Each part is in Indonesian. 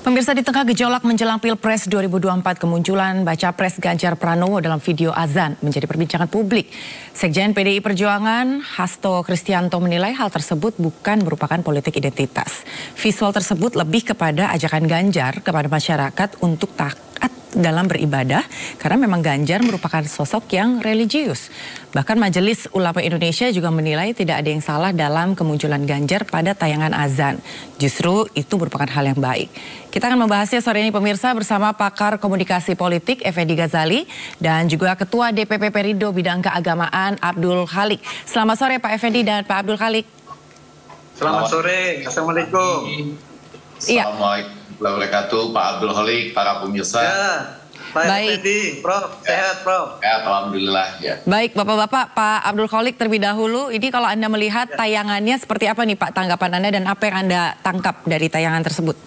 Pemirsa, di tengah gejolak menjelang Pilpres 2024, kemunculan baca pres Ganjar Pranowo dalam video azan menjadi perbincangan publik. Sekjen PDI Perjuangan, Hasto Kristianto, menilai hal tersebut bukan merupakan politik identitas. Visual tersebut lebih kepada ajakan Ganjar kepada masyarakat untuk taat dalam beribadah, karena memang Ganjar merupakan sosok yang religius. Bahkan Majelis Ulama Indonesia juga menilai tidak ada yang salah dalam kemunculan Ganjar pada tayangan azan. Justru itu merupakan hal yang baik. Kita akan membahasnya sore ini pemirsa bersama pakar komunikasi politik Effendi Ghazali dan juga Ketua DPP Perindo Bidang Keagamaan Abdul Khalik. Selamat sore Pak Effendi dan Pak Abdul Khalik. Selamat sore, Assalamualaikum. Assalamualaikum warahmatullahi wabarakatuh, Pak Abdul Khalik, para pemirsa. Ya, Pak Effendi, Prof, sehat Prof. Sehat, alhamdulillah. Ya. Baik, Bapak-Bapak, Pak Abdul Khalik terlebih dahulu, ini kalau Anda melihat tayangannya seperti apa nih Pak, tanggapan Anda dan apa yang Anda tangkap dari tayangan tersebut?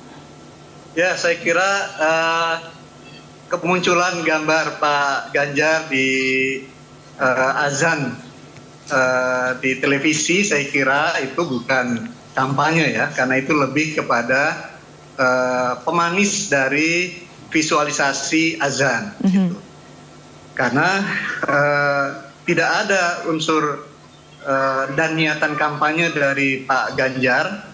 Ya, saya kira kemunculan gambar Pak Ganjar di azan di televisi, saya kira itu bukan kampanye ya, karena itu lebih kepada pemanis dari visualisasi azan. Gitu. Karena tidak ada unsur dan niatan kampanye dari Pak Ganjar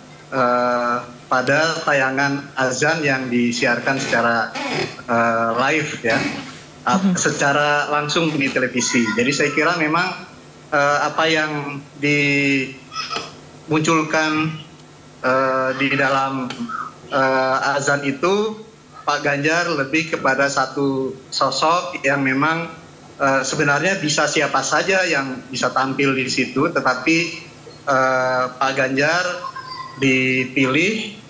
pada tayangan azan yang disiarkan secara live ya, secara langsung di televisi. Jadi saya kira memang apa yang dimunculkan di dalam azan itu, Pak Ganjar lebih kepada satu sosok yang memang sebenarnya bisa siapa saja yang bisa tampil di situ, tetapi Pak Ganjar dipilih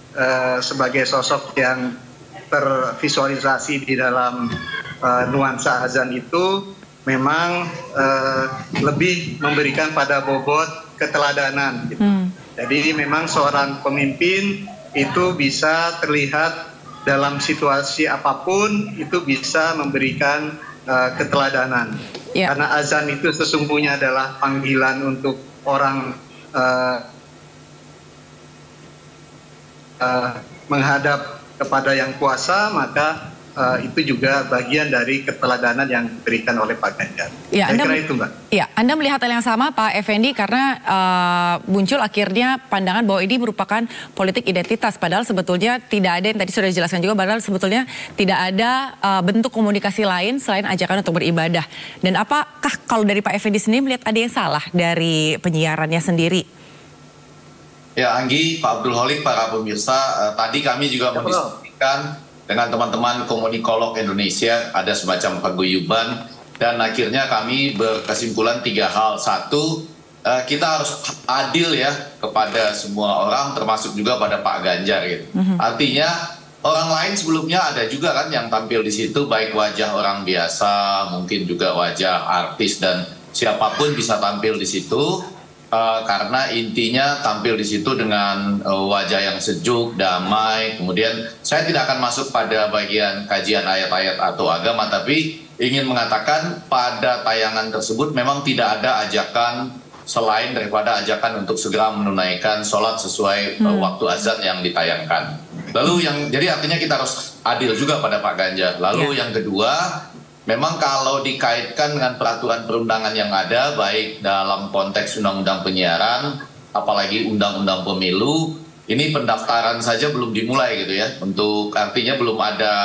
sebagai sosok yang tervisualisasi di dalam nuansa azan itu memang lebih memberikan pada bobot keteladanan. Gitu. Jadi memang seorang pemimpin itu bisa terlihat dalam situasi apapun, itu bisa memberikan keteladanan. Yeah. Karena azan itu sesungguhnya adalah panggilan untuk orang menghadap kepada yang kuasa, maka itu juga bagian dari keteladanan yang diberikan oleh Pak Ganjar. Ya, saya kira itu, Mbak. Ya, Anda melihat hal yang sama, Pak Effendi, karena muncul akhirnya pandangan bahwa ini merupakan politik identitas, padahal sebetulnya tidak ada, yang tadi sudah dijelaskan juga, padahal sebetulnya tidak ada bentuk komunikasi lain selain ajakan untuk beribadah. Dan apakah kalau dari Pak Effendi sendiri melihat ada yang salah dari penyiarannya sendiri? Ya, Anggi, Pak Abdul Khalik, para pemirsa, tadi kami juga mendiskusikan dengan teman-teman komunikolog Indonesia, ada semacam paguyuban, dan akhirnya kami berkesimpulan 3 hal. Satu, kita harus adil ya kepada semua orang, termasuk juga pada Pak Ganjar gitu. Artinya orang lain sebelumnya ada juga kan yang tampil di situ, baik wajah orang biasa, mungkin juga wajah artis, dan siapapun bisa tampil di situ. Karena intinya tampil di situ dengan wajah yang sejuk, damai. Kemudian saya tidak akan masuk pada bagian kajian ayat-ayat atau agama, tapi ingin mengatakan pada tayangan tersebut memang tidak ada ajakan selain daripada ajakan untuk segera menunaikan sholat sesuai waktu azan yang ditayangkan. Lalu jadi artinya kita harus adil juga pada Pak Ganjar. Lalu yang kedua, memang kalau dikaitkan dengan peraturan perundangan yang ada, baik dalam konteks undang-undang penyiaran, apalagi undang-undang pemilu, ini pendaftaran saja belum dimulai gitu ya. Untuk artinya belum ada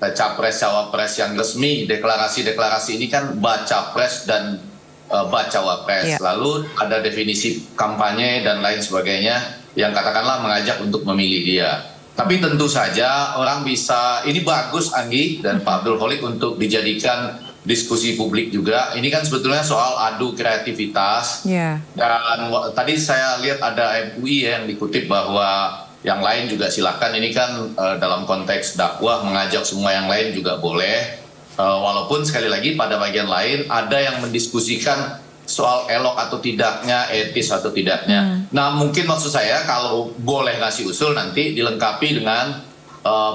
capres-cawapres yang resmi. Deklarasi-deklarasi ini kan baca pres dan bacawapres. Lalu ada definisi kampanye dan lain sebagainya yang katakanlah mengajak untuk memilih dia. Tapi tentu saja orang bisa, ini bagus Anggi dan Pak Abdul Khalik untuk dijadikan diskusi publik juga. Ini kan sebetulnya soal adu kreativitas. Dan tadi saya lihat ada MUI yang dikutip bahwa yang lain juga silakan. Ini kan dalam konteks dakwah mengajak semua yang lain juga boleh. Walaupun sekali lagi pada bagian lain ada yang mendiskusikan soal elok atau tidaknya, etis atau tidaknya. Nah mungkin maksud saya kalau boleh ngasih usul nanti dilengkapi dengan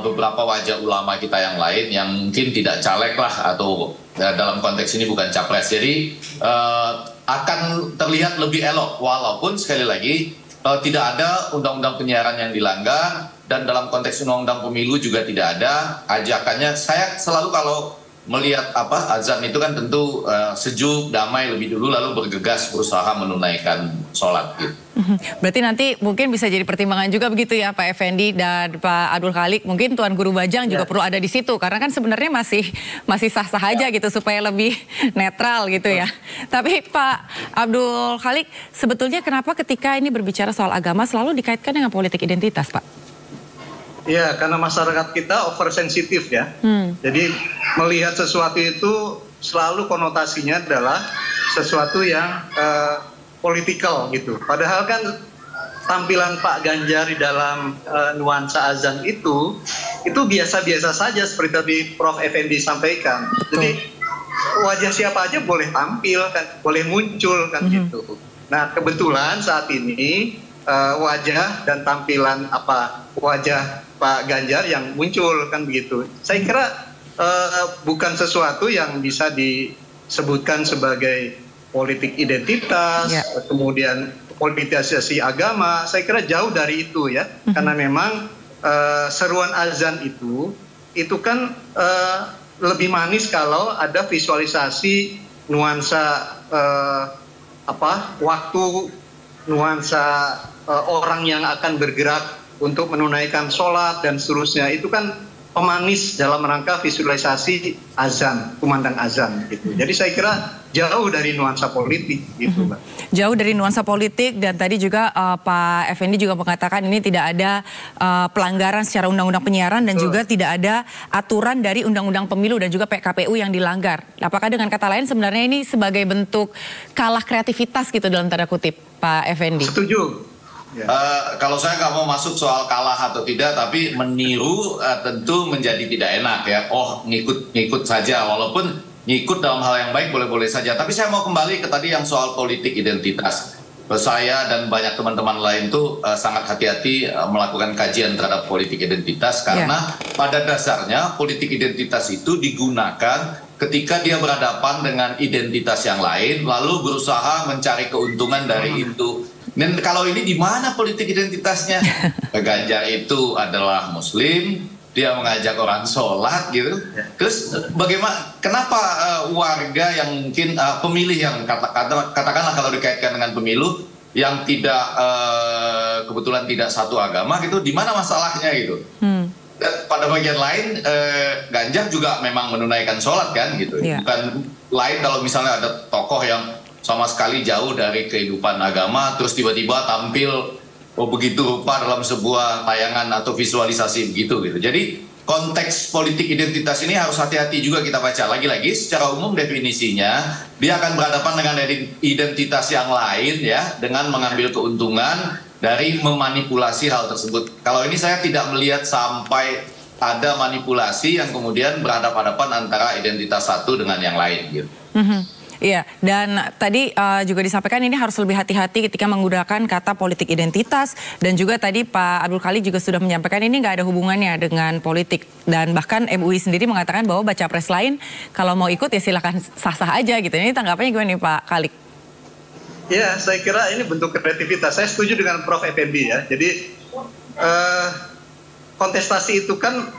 beberapa wajah ulama kita yang lain yang mungkin tidak caleg lah atau dalam konteks ini bukan capres. Jadi akan terlihat lebih elok walaupun sekali lagi tidak ada undang-undang penyiaran yang dilanggar, dan dalam konteks undang-undang pemilu juga tidak ada ajakannya. Saya selalu kalau melihat azan itu kan tentu sejuk, damai lebih dulu, lalu bergegas berusaha menunaikan sholat gitu. Berarti nanti mungkin bisa jadi pertimbangan juga begitu ya Pak Effendi dan Pak Abdul Khalik. Mungkin Tuan Guru Bajang juga perlu ada di situ karena kan sebenarnya masih sah-sah aja gitu supaya lebih netral gitu ya. Tapi Pak Abdul Khalik, sebetulnya kenapa ketika ini berbicara soal agama selalu dikaitkan dengan politik identitas, Pak? Ya, karena masyarakat kita oversensitif ya. Jadi melihat sesuatu itu selalu konotasinya adalah sesuatu yang politikal gitu. Padahal kan tampilan Pak Ganjar di dalam nuansa azan itu biasa-biasa saja seperti tadi Prof. Effendi sampaikan. Jadi wajah siapa aja boleh tampil kan, boleh muncul kan gitu. Nah kebetulan saat ini wajah dan tampilan wajah Pak Ganjar yang muncul kan begitu. Saya kira bukan sesuatu yang bisa disebutkan sebagai politik identitas, kemudian politisasi agama. Saya kira jauh dari itu ya, karena memang seruan azan itu kan lebih manis kalau ada visualisasi nuansa waktu, nuansa orang yang akan bergerak untuk menunaikan sholat dan seterusnya. Itu kan pemanis dalam rangka visualisasi azan, kumandang azan gitu. Jadi saya kira jauh dari nuansa politik gitu, Mbak. Jauh dari nuansa politik, dan tadi juga Pak Effendi juga mengatakan ini tidak ada pelanggaran secara undang-undang penyiaran dan juga tidak ada aturan dari undang-undang pemilu dan juga PKPU yang dilanggar. Apakah dengan kata lain sebenarnya ini sebagai bentuk kalah kreativitas gitu dalam tanda kutip, Pak Effendi? Setuju. Kalau saya nggak mau masuk soal kalah atau tidak, tapi meniru tentu menjadi tidak enak ya. Oh, ngikut saja, walaupun ngikut dalam hal yang baik boleh-boleh saja. Tapi saya mau kembali ke tadi yang soal politik identitas. Saya dan banyak teman-teman lain tuh sangat hati-hati melakukan kajian terhadap politik identitas karena pada dasarnya politik identitas itu digunakan ketika dia berhadapan dengan identitas yang lain, lalu berusaha mencari keuntungan dari itu. Dan kalau ini di mana politik identitasnya? Ganjar itu adalah Muslim, dia mengajak orang sholat gitu. Terus bagaimana? Kenapa warga yang mungkin pemilih yang katakanlah kalau dikaitkan dengan pemilu yang tidak kebetulan tidak satu agama gitu, di mana masalahnya gitu? Dan pada bagian lain Ganjar juga memang menunaikan sholat kan gitu. Bukan lain kalau misalnya ada tokoh yang sama sekali jauh dari kehidupan agama, terus tiba-tiba tampil begitu rupa dalam sebuah tayangan atau visualisasi begitu gitu. Jadi konteks politik identitas ini harus hati-hati juga kita baca. Lagi-lagi secara umum definisinya dia akan berhadapan dengan identitas yang lain ya, dengan mengambil keuntungan dari memanipulasi hal tersebut. Kalau ini saya tidak melihat sampai ada manipulasi yang kemudian berhadapan-hadapan antara identitas satu dengan yang lain gitu. Iya, dan tadi juga disampaikan ini harus lebih hati-hati ketika menggunakan kata politik identitas, dan juga tadi Pak Abdul Khalik juga sudah menyampaikan ini nggak ada hubungannya dengan politik, dan bahkan MUI sendiri mengatakan bahwa baca pres lain kalau mau ikut ya silakan sah-sah aja gitu. Ini tanggapannya gimana nih Pak Khalik? Ya, saya kira ini bentuk kreativitas. Saya setuju dengan Prof. Effendi ya. Jadi kontestasi itu kan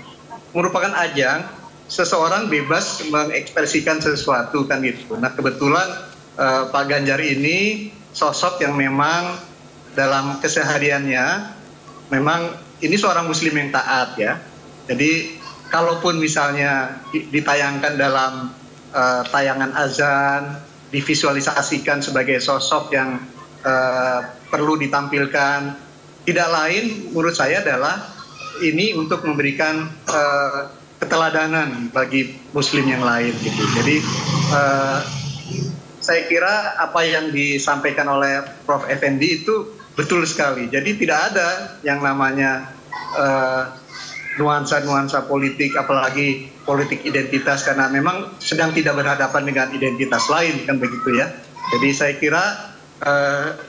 merupakan ajang seseorang bebas mengekspresikan sesuatu kan gitu. Nah kebetulan Pak Ganjar ini sosok yang memang dalam kesehariannya memang ini seorang Muslim yang taat ya. Jadi kalaupun misalnya ditayangkan dalam tayangan azan, divisualisasikan sebagai sosok yang perlu ditampilkan, tidak lain menurut saya adalah ini untuk memberikan keteladanan bagi Muslim yang lain gitu. Jadi saya kira apa yang disampaikan oleh Prof. Effendi itu betul sekali. Jadi tidak ada yang namanya nuansa-nuansa politik, apalagi politik identitas, karena memang sedang tidak berhadapan dengan identitas lain kan begitu ya. Jadi saya kira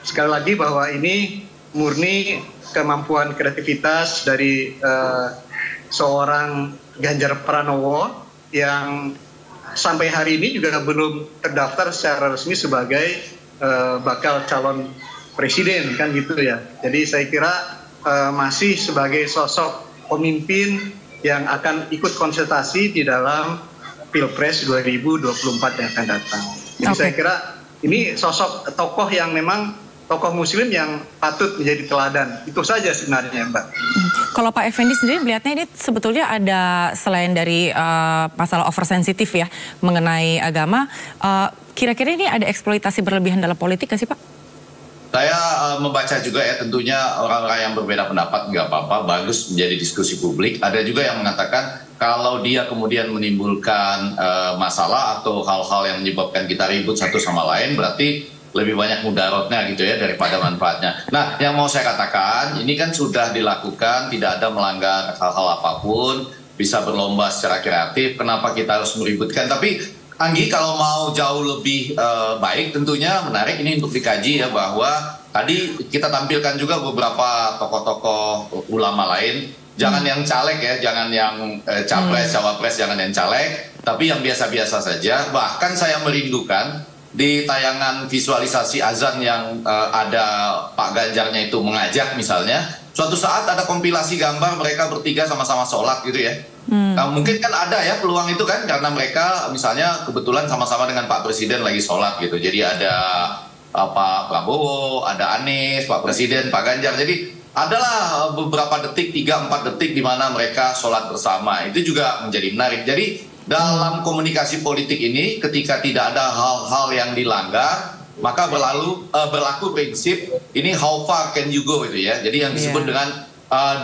sekali lagi bahwa ini murni kemampuan kreativitas dari seorang Ganjar Pranowo yang sampai hari ini juga belum terdaftar secara resmi sebagai bakal calon presiden kan gitu ya. Jadi saya kira masih sebagai sosok pemimpin yang akan ikut konsultasi di dalam Pilpres 2024 yang akan datang. Jadi saya kira ini sosok tokoh yang memang tokoh Muslim yang patut menjadi teladan. Itu saja sebenarnya, Mbak. Kalau Pak Effendi sendiri melihatnya ini sebetulnya ada selain dari masalah oversensitif ya mengenai agama, kira-kira ini ada eksploitasi berlebihan dalam politik nggak sih Pak? Saya membaca juga ya, tentunya orang-orang yang berbeda pendapat nggak apa-apa, bagus menjadi diskusi publik. Ada juga yang mengatakan kalau dia kemudian menimbulkan masalah atau hal-hal yang menyebabkan kita ribut satu sama lain, berarti lebih banyak mudaratnya gitu ya daripada manfaatnya. Nah, yang mau saya katakan, ini kan sudah dilakukan, tidak ada melanggar hal-hal apapun, bisa berlomba secara kreatif, kenapa kita harus meributkan? Tapi Anggi, kalau mau jauh lebih baik, tentunya menarik ini untuk dikaji ya, bahwa tadi kita tampilkan juga beberapa tokoh-tokoh ulama lain, jangan yang caleg ya, jangan yang capres, cawapres, jangan yang caleg, tapi yang biasa-biasa saja. Bahkan saya merindukan di tayangan visualisasi azan yang ada Pak Ganjarnya itu mengajak misalnya, suatu saat ada kompilasi gambar mereka bertiga sama-sama sholat gitu ya. Nah, mungkin kan ada ya peluang itu kan, karena mereka misalnya kebetulan sama-sama dengan Pak Presiden lagi sholat gitu. Jadi ada Pak Prabowo, ada Anies, Pak Presiden, Pak Ganjar. Jadi adalah beberapa detik, 3-4 detik di mana mereka sholat bersama. Itu juga menjadi menarik. Jadi dalam komunikasi politik ini, ketika tidak ada hal-hal yang dilanggar, maka berlaku prinsip ini how far can you go itu ya. Jadi yang disebut dengan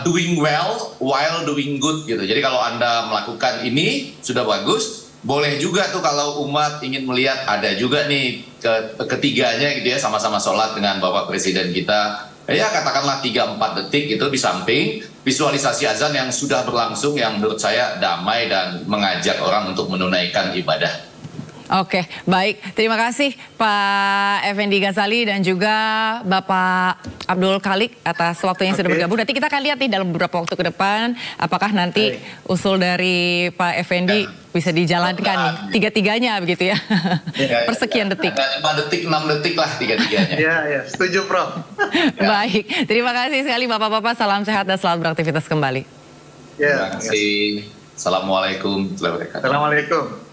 doing well while doing good gitu. Jadi kalau Anda melakukan ini sudah bagus, boleh juga tuh kalau umat ingin melihat ada juga nih ketiganya gitu ya, sama-sama sholat dengan Bapak Presiden kita. Ya katakanlah 3-4 detik itu di samping visualisasi azan yang sudah berlangsung, yang menurut saya damai dan mengajak orang untuk menunaikan ibadah. Oke, baik. Terima kasih Pak Effendi Ghazali dan juga Bapak Abdul Khalik atas waktu yang sudah bergabung. Nanti kita akan lihat nih dalam beberapa waktu ke depan apakah nanti usul dari Pak Effendi bisa dijalankan nih, tiga-tiganya begitu ya. Persekian detik. 5 detik, 6 detik lah tiga-tiganya. Ya, setuju Prof. Baik, terima kasih sekali Bapak-Bapak, salam sehat dan selamat beraktivitas kembali. Terima kasih. Assalamualaikum warahmatullahi wabarakatuh. Assalamualaikum.